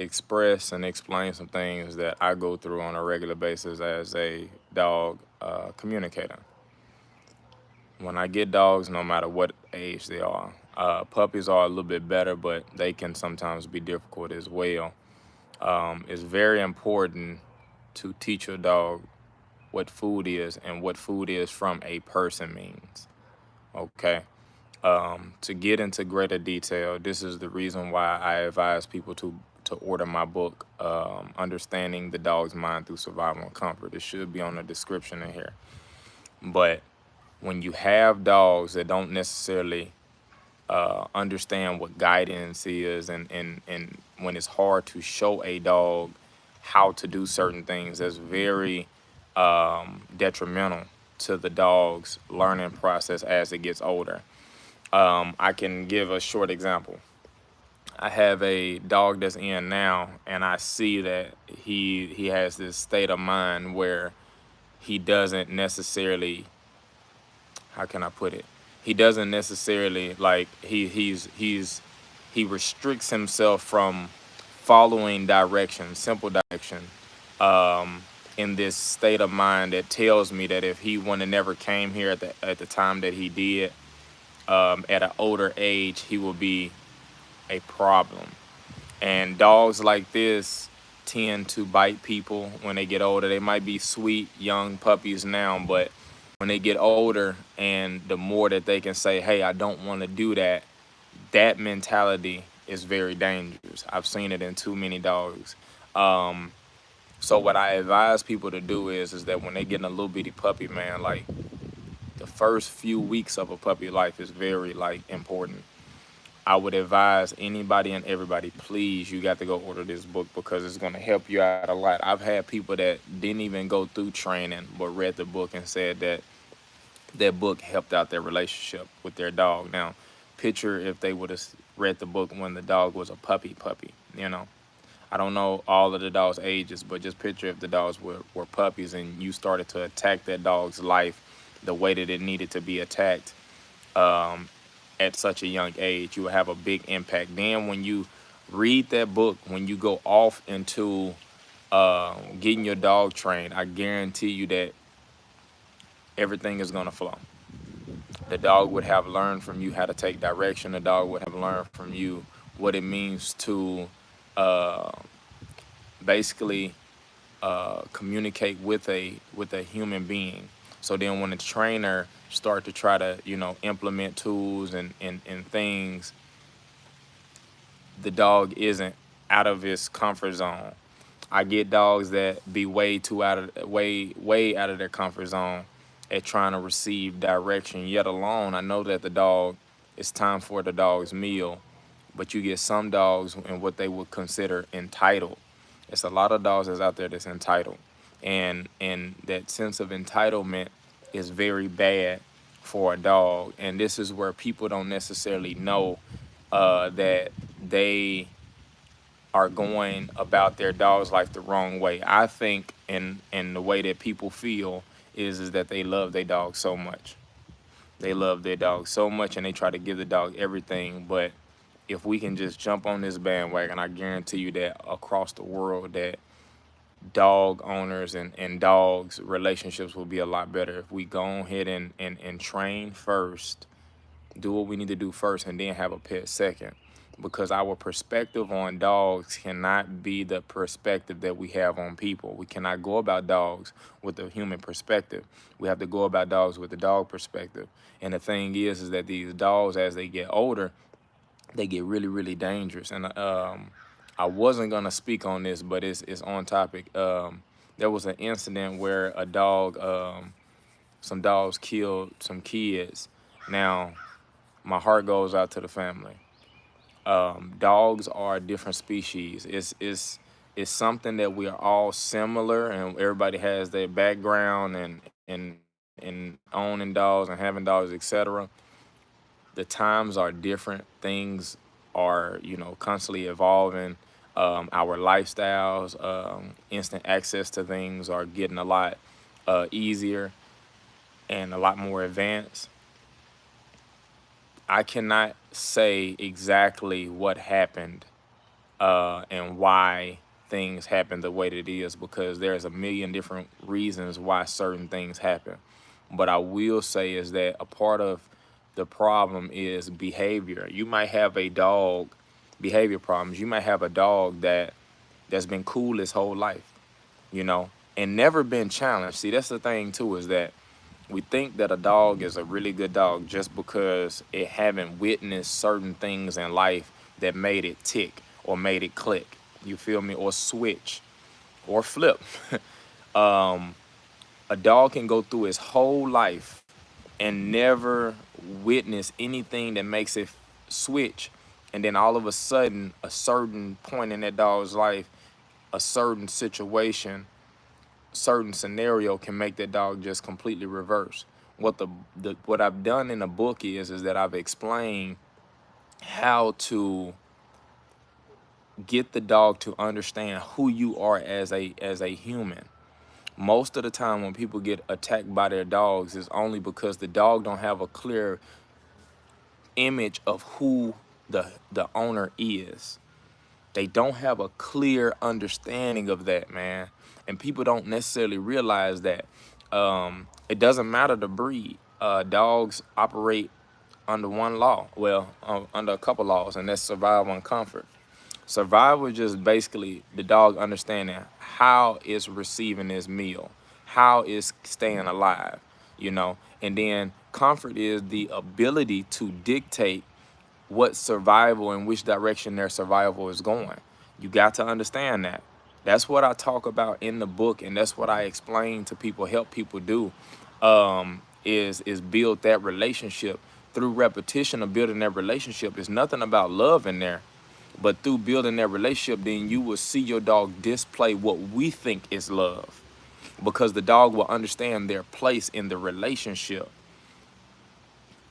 express and explain some things that I go through on a regular basis as a dog communicator. When I get dogs, no matter what age they are, puppies are a little bit better, but they can sometimes be difficult as well. It's very important to teach your dog what food is and what food is from a person means. Okay. To get into greater detail, this is the reason why I advise people to order my book, Understanding the Dog's Mind Through Survival and Comfort. It should be on the description in here. But when you have dogs that don't necessarily understand what guidance is, and when it's hard to show a dog how to do certain things, that's very detrimental to the dog's learning process as it gets older. I can give a short example. I have a dog that's in now, and I see that he has this state of mind where he doesn't necessarily, how can I put it? He doesn't necessarily like he restricts himself from following direction, simple direction, in this state of mind that tells me that if he would have never came here at the time that he did, at an older age, he will be a problem. And dogs like this tend to bite people when they get older. They might be sweet young puppies now, but when they get older and the more that they can say, hey, I don't want to do that, that mentality is very dangerous. I've seen it in too many dogs. Um, so what I advise people to do is that when they get in a little bitty puppy, man, like the first few weeks of a puppy life is very like important. I would advise anybody and everybody, please, you got to go order this book because it's going to help you out a lot. I've had people that didn't even go through training but read the book and said that their book helped out their relationship with their dog. Now, picture if they would have read the book when the dog was a puppy, you know. I don't know all of the dog's ages, but just picture if the dogs were puppies and you started to attack that dog's life the way that it needed to be attacked, um, at such a young age, you will have a big impact. Then when you read that book, when you go off into getting your dog trained, I guarantee you that everything is gonna flow. The dog would have learned from you how to take direction. The dog would have learned from you what it means to uh, basically communicate with a human being. So then when the trainer start to try to implement tools and things, the dog isn't out of his comfort zone. I get dogs that be way too out of way out of their comfort zone at trying to receive direction. Yet alone, I know that the dog, it's time for the dog's meal, but you get some dogs in what they would consider entitled. It's a lot of dogs that's out there that's entitled, and that sense of entitlement is very bad for a dog. And this is where people don't necessarily know that they are going about their dog's life the wrong way. I think in the way that people feel is that they love their dog so much. They love their dog so much and they try to give the dog everything. But if we can just jump on this bandwagon, I guarantee you that across the world that dog owners and dogs relationships will be a lot better if we go ahead and train first, do what we need to do first, and then have a pet second. Because our perspective on dogs cannot be the perspective that we have on people. We cannot go about dogs with the human perspective. We have to go about dogs with the dog perspective. And the thing is that these dogs, as they get older, they get really, really dangerous. And I wasn't gonna speak on this, but it's on topic. There was an incident where a dog, some dogs killed some kids. Now, my heart goes out to the family. Dogs are a different species. It's something that we are all similar, and everybody has their background and owning dogs and having dogs, etc. The times are different. Things are constantly evolving. Our lifestyles, instant access to things are getting a lot easier and a lot more advanced. I cannot say exactly what happened and why things happen the way that it is, because there's a million different reasons why certain things happen. But I will say is that a part of the problem is behavior. You might have a dog, behavior problems. You might have a dog that's been cool his whole life, you know, and never been challenged. See, that's the thing too, is that we think that a dog is a really good dog just because it haven't witnessed certain things in life that made it tick or made it click. You feel me? Or switch or flip. A dog can go through his whole life and never witness anything that makes it switch. And then all of a sudden, a certain point in that dog's life, a certain situation, certain scenario can make that dog just completely reverse. What I've done in the book is that I've explained how to get the dog to understand who you are as a human. Most of the time when people get attacked by their dogs is only because the dog don't have a clear image of who the owner is. They don't have a clear understanding of that, man. And people don't necessarily realize that. It doesn't matter the breed. Dogs operate under one law. Well, under a couple laws, and that's survival and comfort. Survival is just basically the dog understanding how it's receiving its meal, how it's staying alive, you know. And then comfort is the ability to dictate what survival and which direction their survival is going. You got to understand that. That's what I talk about in the book, and that's what I explain to people, help people do, is build that relationship through repetition of building that relationship. It's nothing about love in there, but through building that relationship, then you will see your dog display what we think is love, because the dog will understand their place in the relationship.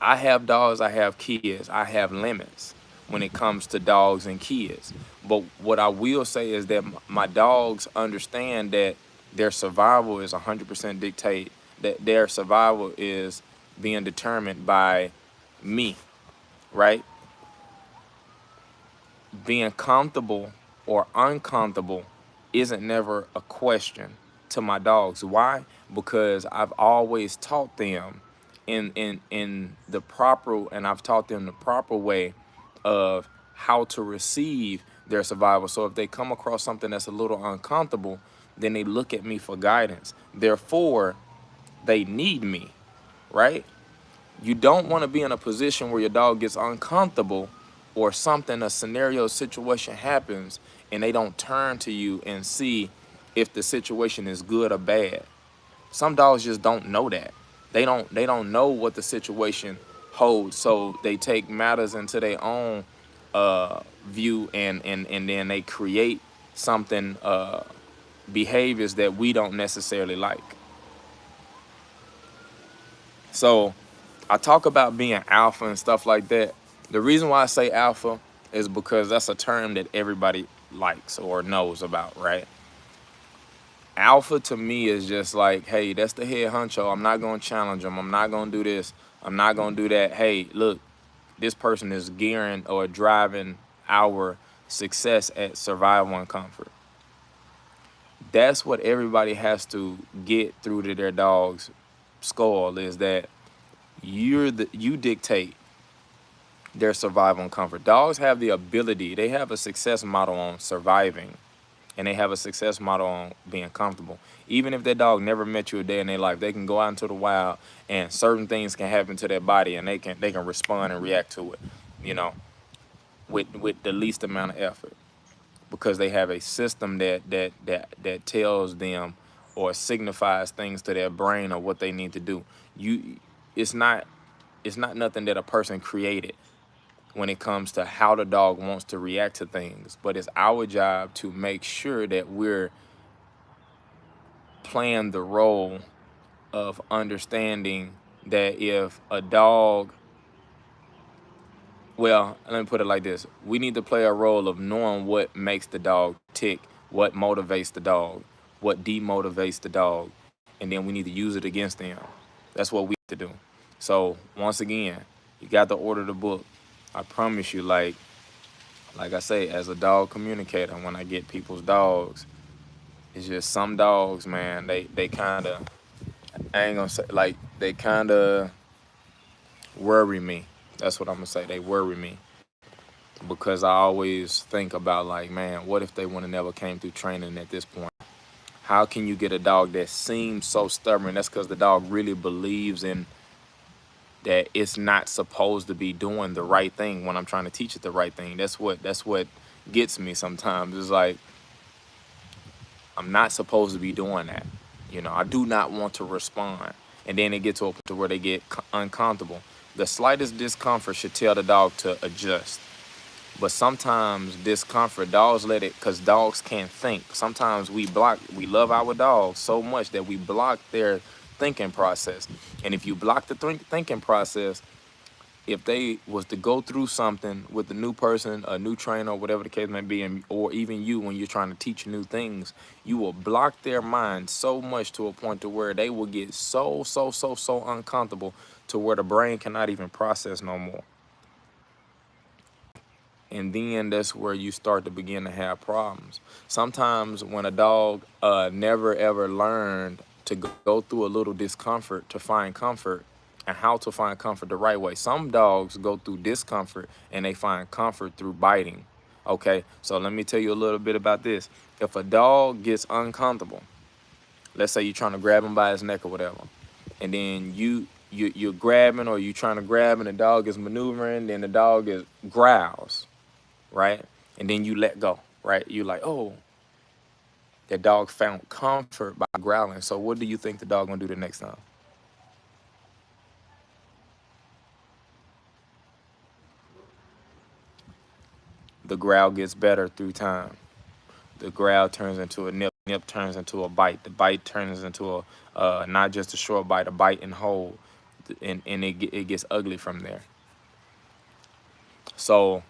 I have dogs, I have kids, I have limits when it comes to dogs and kids. But what I will say is that my dogs understand that their survival is 100% dictate, that their survival is being determined by me, right? Being comfortable or uncomfortable isn't never a question to my dogs. Why? Because I've always taught them in the proper, and I've taught them the proper way of how to receive their survival. So if they come across something that's a little uncomfortable, then they look at me for guidance. Therefore, they need me, right? You don't want to be in a position where your dog gets uncomfortable or something, a scenario, situation happens, and they don't turn to you and see if the situation is good or bad. Some dogs just don't know that. They don't know what the situation holds, so they take matters into their own view, and then they create something, behaviors that we don't necessarily like. So I talk about being alpha and stuff like that. The reason why I say alpha is because that's a term that everybody likes or knows about, right? Alpha to me is just like, hey, that's the head honcho. I'm not going to challenge him. I'm not going to do this. I'm not going to do that. Hey, look, this person is gearing or driving our success at survival and comfort. That's what everybody has to get through to their dog's skull, is that you dictate their survival and comfort. Dogs have the ability, they have a success model on surviving, and they have a success model on being comfortable. Even if that dog never met you a day in their life, they can go out into the wild and certain things can happen to their body, and they can respond and react to it, you know, with the least amount of effort, because they have a system that tells them or signifies things to their brain of what they need to do. It's not nothing that a person created when it comes to how the dog wants to react to things, but it's our job to make sure that we're playing the role of understanding that if a dog, well, let me put it like this. We need to play a role of knowing what makes the dog tick, what motivates the dog, what demotivates the dog, and then we need to use it against them. That's what we have to do. So once again, you got to order the book. I promise you, like, Like I say, as a dog communicator, when I get people's dogs, it's just some dogs, man, they kind of, I ain't gonna say, like, they kind of worry me. That's what I'm gonna say. They worry me because I always think about, like, man, what if they would have never came through training at this point? How can you get a dog that seems so stubborn? That's because the dog really believes in that it's not supposed to be doing the right thing when I'm trying to teach it the right thing. That's what gets me sometimes. It's like, I'm not supposed to be doing that. I do not want to respond. And then it gets to a point where they get uncomfortable. The slightest discomfort should tell the dog to adjust. But sometimes discomfort, dogs let it, because dogs can't think. Sometimes we love our dogs so much that we block their thinking process. And if you block the thinking process, if they was to go through something with a new person, a new trainer, whatever the case may be, or even you, when you're trying to teach new things, you will block their mind so much to a point to where they will get so uncomfortable to where the brain cannot even process no more. And then that's where you start to begin to have problems. Sometimes when a dog never ever learned to go through a little discomfort to find comfort, and how to find comfort the right way. Some dogs go through discomfort and they find comfort through biting. Okay, so let me tell you a little bit about this. If a dog gets uncomfortable, let's say you're trying to grab him by his neck or whatever, and then you're grabbing, or you're trying to grab, and the dog is maneuvering, then the dog growls, right? And then you let go, right? You're like, oh, that dog found comfort by growling. So what do you think the dog gonna do the next time? The growl gets better through time. The growl turns into a nip. Nip turns into a bite. The bite turns into not just a short bite, a bite and hold, and it gets ugly from there. So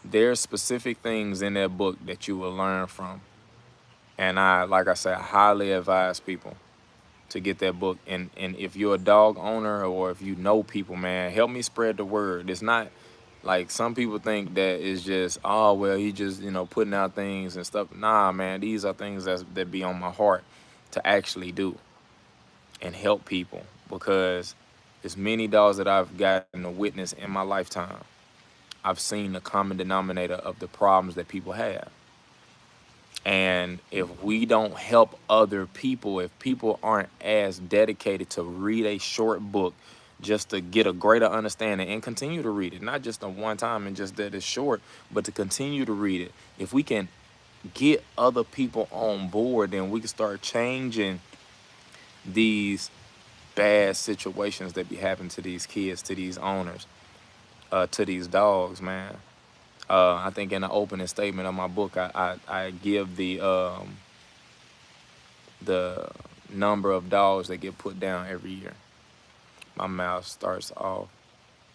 there's specific things in that book that you will learn from, and like I said, I highly advise people to get that book. And if you're a dog owner, or if you know people, man, help me spread the word. It's not like some people think that it's just, oh, well, he just, putting out things and stuff. Nah, man, these are things that be on my heart to actually do and help people, because as many dogs that I've gotten to witness in my lifetime, I've seen the common denominator of the problems that people have. And if we don't help other people, if people aren't as dedicated to read a short book just to get a greater understanding and continue to read it, not just a one time and just that it's short, but to continue to read it, if we can get other people on board, then we can start changing these bad situations that be happening to these kids, to these owners, to these dogs, man. I think in the opening statement of my book, I give the number of dogs that get put down every year. My mouth starts off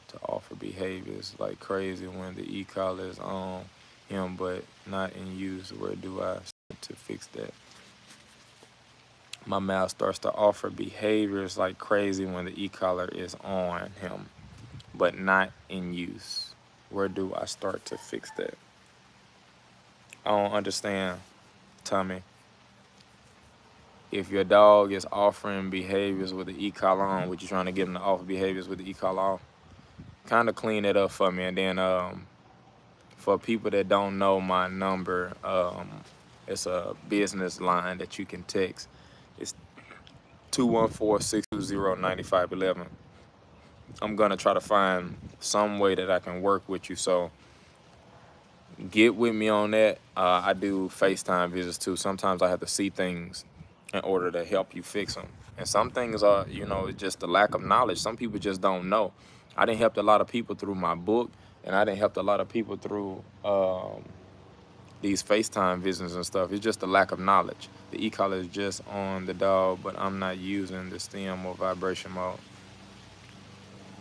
to offer behaviors like crazy when the e-collar is on him but not in use. Where do I start to fix that? My mouth starts to offer behaviors like crazy when the e-collar is on him but not in use. Where do I start to fix that? I don't understand, Tommy. If your dog is offering behaviors with the e-collar on, what you trying to get them to offer behaviors with the e-collar off? Kind of clean it up for me. And then for people that don't know my number, it's a business line that you can text. It's 214-620-9511. I'm going to try to find some way that I can work with you. So get with me on that. I do FaceTime visits too. Sometimes I have to see things in order to help you fix them. And some things are, just the lack of knowledge. Some people just don't know. I didn't help a lot of people through my book, and I didn't help a lot of people through these FaceTime visits and stuff. It's just the lack of knowledge. The e-collar is just on the dog, but I'm not using the stem or vibration mode.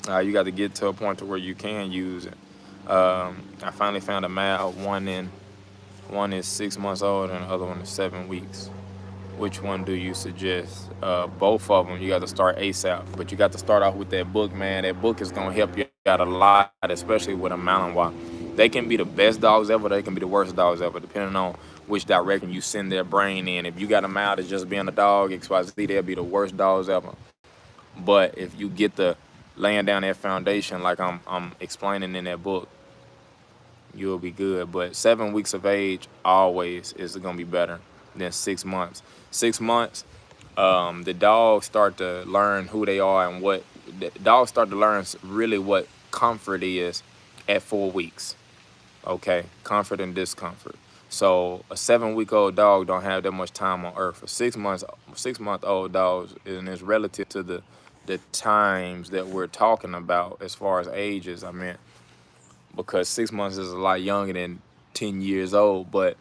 You got to get to a point to where you can use it. I finally found a male. One is 6 months old and the other one is 7 weeks. Which one do you suggest? Both of them. You got to start ASAP, but you got to start off with that book, man. That book is gonna help you out a lot, especially with a Malinois. They can be the best dogs ever, they can be the worst dogs ever, depending on which direction you send their brain in. If you got them out as just being a dog, XYZ, they'll be the worst dogs ever. But if you get the laying down that foundation like I'm explaining in that book, you'll be good. But 7 weeks of age always is gonna be better than 6 months. 6 months, the dogs start to learn who they are and what the dogs start to learn really what comfort is at 4 weeks. Okay, comfort and discomfort. So a 7-week-old dog don't have that much time on earth. A 6 months 6-month old dogs, and it's relative to the times that we're talking about as far as ages. I mean, because 6 months is a lot younger than 10 years old, but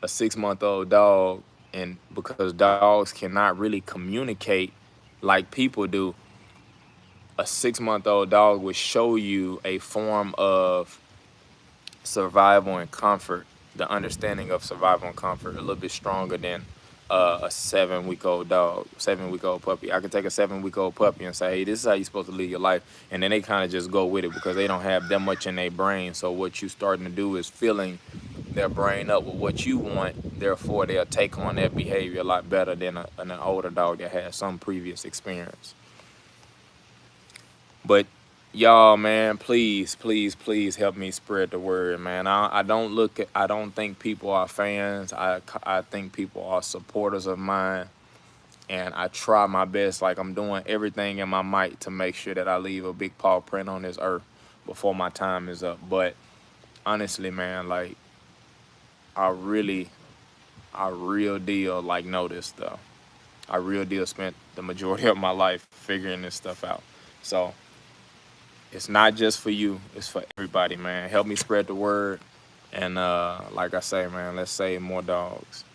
a 6-month-old dog, and because dogs cannot really communicate like people do, a 6-month-old dog will show you a form of survival and comfort, the understanding of survival and comfort, a little bit stronger than a 7-week-old dog, 7-week-old puppy. I could take a 7-week-old puppy and say, hey, this is how you're supposed to live your life. And then they kind of just go with it because they don't have that much in their brain. So what you're starting to do is filling their brain up with what you want. Therefore, they'll take on that behavior a lot better than an older dog that has some previous experience. But y'all, man, please, please, please help me spread the word, man. I don't think people are fans. I think people are supporters of mine, and I try my best. Like, I'm doing everything in my might to make sure that I leave a big paw print on this earth before my time is up. But honestly, man, like, I real deal like know this stuff. I real deal spent the majority of my life figuring this stuff out. So it's not just for you, it's for everybody, man. Help me spread the word. And like I say, man, let's save more dogs.